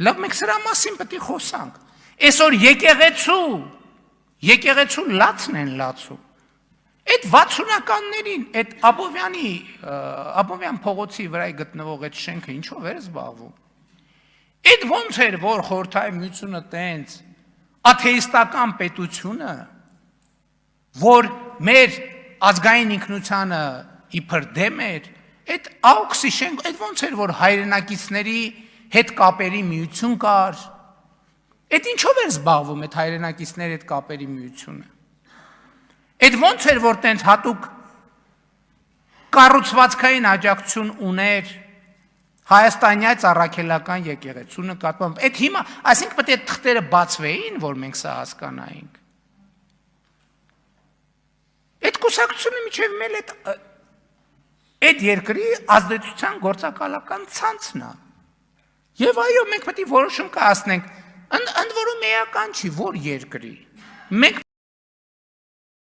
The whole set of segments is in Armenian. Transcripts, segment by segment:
Լավ, մենք սրա մասին պետք է խոսանք։ Այսօր եկեղեցու լացն են լացում։ Այդ 60-ականներին, այդ Աբովյան փողոցի վրա գտնվող այդ շենքը ինչով էր զբաղվում։ Այդ ոնց էր, որ Խորհրդային Միությունը տենց աթեիստական պետությունը, որ մեր ազգային ինքնությանը իբր դեմ էր, այդ AUKS-ի շենք, այդ ոնց էր, որ հայրենակիցների հետ կապերի միություն կար։ Այդ ինչով էր զբաղվում այդ հայրենակիցների հետ կապերի միությունը։ Այդ ոնց էր, որ տենց հատուկ կառուցվածքային աջակցություն ուներ Հայաստանյաց առաքելական եկեղեցու նկատմամբ։ Այդ հիմա, այսինքն պետք է թղթերը բացվեին, որ մենք սա հասկանայինք։ Այդ կուսակցությունը միջև մել այդ երկրի ազդեցության գործակալական ցանցն է։ Եվ այո, մենք պետք է որոշում կայացնենք, ընդ որում էական չի, որ երկրի։ Մենք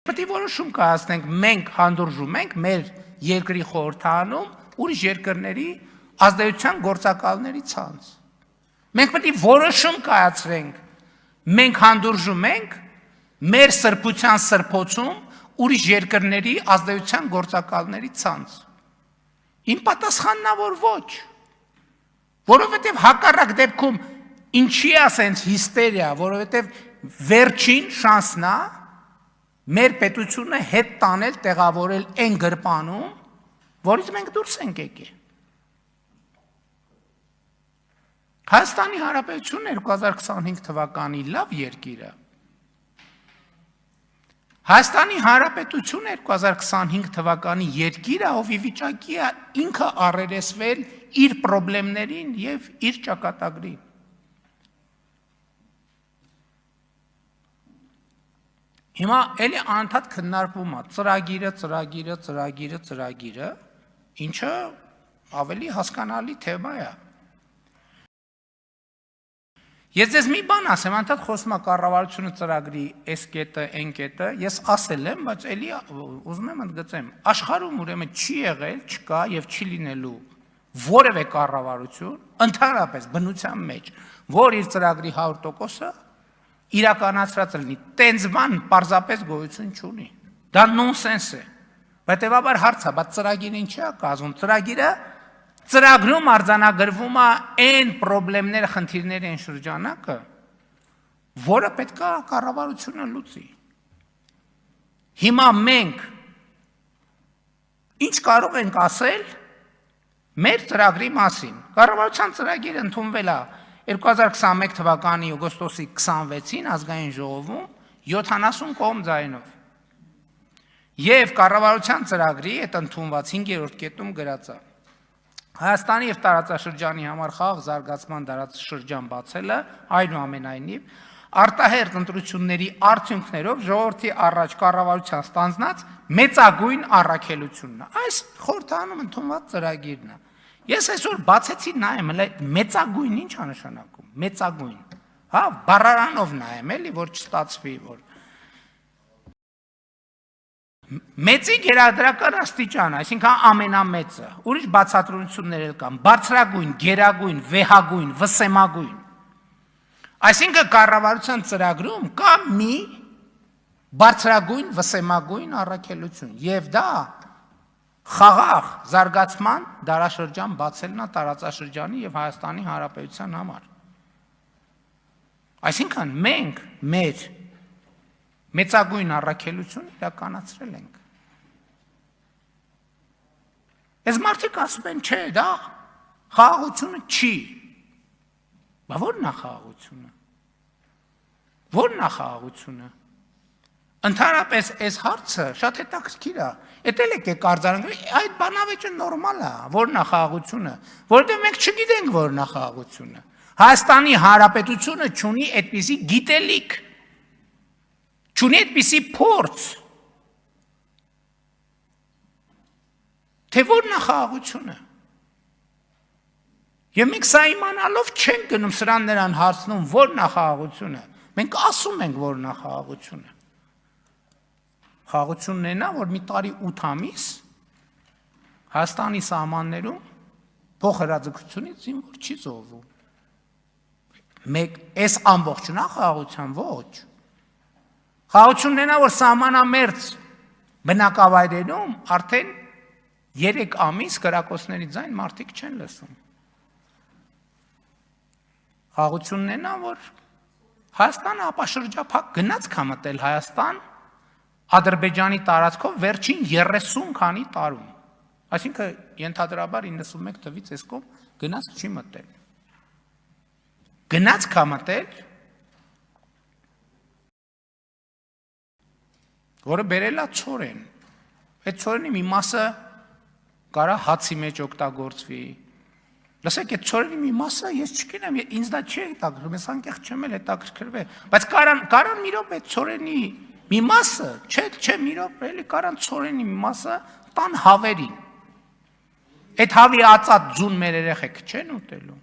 պետք է որոշում կայացնենք, մենք հանդուրժում ենք մեր երկրի խորհրդանում ուրիշ երկրների ազդեցության գործակալների ցանց։ Մենք պետք է որոշում կայացրենք, մենք հանդուրժում ենք մեր սրբության սրբոցում ուրիշ երկրների ազդեցության գործակալների ցանց։ Իմ պատասխանն է, որ ոչ։ Որովհետև հակառակ դեպքում ինչի է ասենց հիստերիա, որովհետև վերջին շանսն է մեր պետությունը հետ տանել, տեղավորել այն գրպանում, որից մենք դուրս ենք եկել։ Հայաստանի Հանրապետությունը 2025 թվականի լավ երկիր է։ Հայաստանի Հանրապետությունը 2025 թվականի երկիր է, ով ի վիճակի է ինքը առերեսվել իր խնդիրներին եւ իր ճակատագրին։ Հիմա էլի անընդհատ քննարկվում է ծրագիրը, ինչը ավելի հասկանալի թեմա է։ Ես ձեզ մի բան ասեմ, անընդհատ խոսում է կառավարությունը ծրագրի այս կետը, այն կետը, ես ասել եմ, բայց էլի ուզում եմ ընդգծեմ, աշխարհում ուրեմն չի եղել, չկա եւ չի լինելու որևէ կառավարություն, ընդհանրապես բնության մեջ, որ իր ծրագրի 100%-ը իրականացրած լինի, տենց բան պարզապես գոյություն չունի։ Դա նոնսենս է։ Հետևաբար հարց է, բայց ծրագիրը ինչի է կազմում։ Ծրագրում արձանագրվում է այն խնդիրները, խնդիրների այն շրջանակը, որը պետք է կառավարությունը լուծի։ Հիմա մենք ինչ կարող ենք ասել մեր ծրագրի մասին։ Կառավարության ծրագիրը ընդունվել է 2021 թվականի օգոստոսի 26-ին ազգային ժողովում 70 կողմ ձայնով։ Եվ կառավարության ծրագրի այդ ընդունված 5-րդ կետում գրած է. Հայաստանի եւ տարածաշրջանի համար խաղաղ զարգացման դարաշրջան բացելը, այնուամենայնիվ, արտահերթ ընտրությունների արդյունքներով ժողովրդի առաջ կառավարության ստանձնած մեծագույն առաքելությունն է։ Այս խորհրդանում ընդունված ծրագիրն է։ Ես այսօր բացեցի նայեմ, մեծագույն ինչ է նշանակում։ Մեծագույն։ Հա, բառարանով նայեմ, էլի, որ չստացվի, որ մեծի գերադրական աստիճան, այսինքն ամենամեծը, ուրիշ բացատրություններ էլ կան, բարձրագույն, գերագույն, վեհագույն, վսեմագույն։ Այսինքն կառավարության ծրագրում կա մի բարձրագույն, վսեմագույն առաքելություն, եւ դա խաղաղ զարգացման դարաշրջան բացելն է տարածաշրջանի եւ Հայաստանի Հանրապետության համար։ Այսինքն մենք մեր մեծագույն առաքելություն իրականացրել ենք։ Այս մարդիկ ասում են, չէ, դա խաղաղությունը չի։ Բա ո՞րն է խաղաղությունը։ Ո՞րն է խաղաղությունը։ Ընդհանրապես այս հարցը շատ հետաքրքիր է։ Էդ էլ եկեք արձանագրենք, այդ բանավեճը նորմալ է, ո՞րն է խաղաղությունը, որովհետև մենք չգիտենք ո՞րն է խաղաղությունը։ Հայաստանի Հանրապետությունը չունի այդպիսի գիտելիք, չունի այդպիսի փորձ, թե ո՞րն է խաղաղությունը։ Եվ մենք սա իմանալով չենք գնում սրան նրան հարցնում, ո՞րն է խաղաղությունը։ Մենք ասում ենք, ո՞րն է խաղաղությունը։ Խաղաղությունն է նա, որ մի տարի 8 ամիս Հայաստանի սահմաններում փոխհրաձգությունից զինվոր չի զոհվում։ Մեկ այս ամբողջնա խաղաղության ոչ։ Խաղաղությունն է, որ սահմանամերձ բնակավայրերում արդեն 3 ամիս կրակոցների ձայն մարդիկ չեն լսում։ Խաղաղությունն է, որ Հայաստանը ապաշրջափակ գնաց կամտել Հայաստան Ադրբեջանի տարածքով վերջին 30 քանի տարում։ Այսինքն ենթադրաբար 91 թվից այս կողմ գնաց չի մտել։ Գնաց կամտել, որը բերել է ցորեն։ Այդ ցորենի մի մասը կարա հացի մեջ օգտագործվի։ Լսեք, այդ ցորենի մի մասը ես չգիտեմ, ինձ դա չի հետաքրքրում, ես անկեղծ չեմ էլ հետաքրքրվել, բայց կարան մի րոպե այդ ցորենի մի մասը, չէ, մի րոպե, էլի կարան ցորենի մի մասը տան հավերին։ Այդ հավի ածած ձուն մեր երեխեքը չեն ուտելու։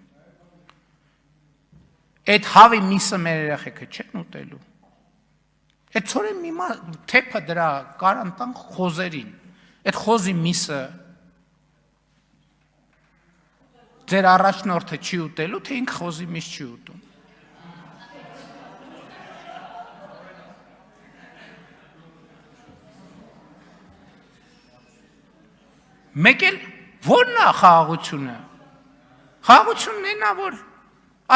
Այդ հավի միսը մեր երեխեքը չեն ուտելու։ Այդ ցորեն մի թեփը դրա կարան տան խոզերին։ Այդ խոզի միսը ձեր առաջնորդը չի ուտելու, թե ինքը խոզի միս չի ուտում։ Մեկ էլ ո՞րն է խաղաղությունը։ Խաղաղությունն է, որ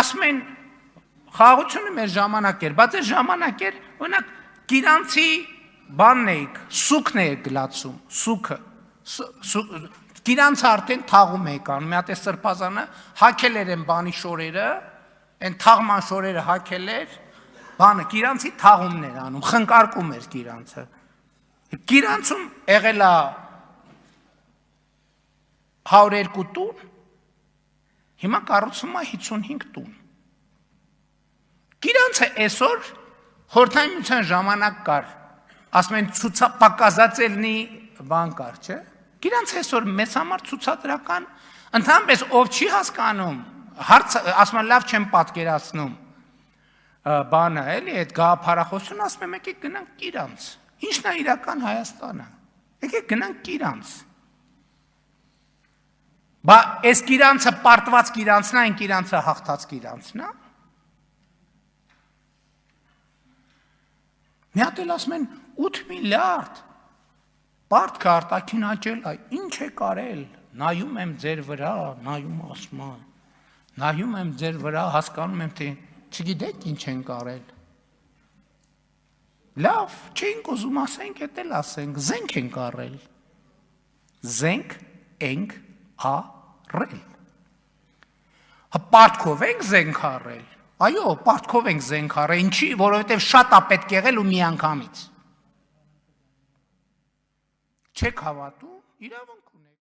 ասում են խաղաղությունը մեր ժամանակ էր, բայց այդ ժամանակ էր, օրինակ գիրանցի բանն էիք, սուքն էիք գլացում, սուքը, գիրանցը արդեն թաղում էիք անում, մի հատ է սրբազանը հակել էր են բանի շորերը, են թաղման շորերը հակել էր, բանը գիրանցի թաղումն էր անում, խնկարկում էր գիրանցը։ Գիրանցում եղել է 102 տուն, հիմա կառուցվում է 55 տուն։ Գիրանցը այսօր խորհրդային միության ժամանակ կար, ասում են պակասածելնի բան կար, չէ՞։ Գիրանցը այսօր մեծ համար ցուցադրական, ընդհանրապես ով չի հասկանում, ասում են լավ չեմ պատկերացնում բանը, էլի այդ գաղափարախոսությունը, ասում եմ եկեք գնանք Գիրանց։ Ինչն է իրական Հայաստանը։ Եկեք գնանք Գիրանց։ Բա այս Գիրանցը պարտված Գիրանցն է, այն Գիրանցը հաղթած Գիրանցն է։ Մի հատ էլ ասում են 8 միլիարդ պարտքը արտաքին աճել է, ինչ է կարել, նայում եմ ձեր վրա, նայում ասում եմ, նայում եմ ձեր վրա, հասկանում եմ, թե չգիտեք ինչ են կարել։ Լավ, չենք ուզում ասենք, էդ էլ ասենք, զենք ենք առել։ Զենք ենք առել։ Պարտքով ենք զենք առել։ Այո, պարտքով ենք զենք առել, ինչի, որովհետև շատ է պետք եղել ու միանգամից։ Չեք հավատում, իրավունք ունեք։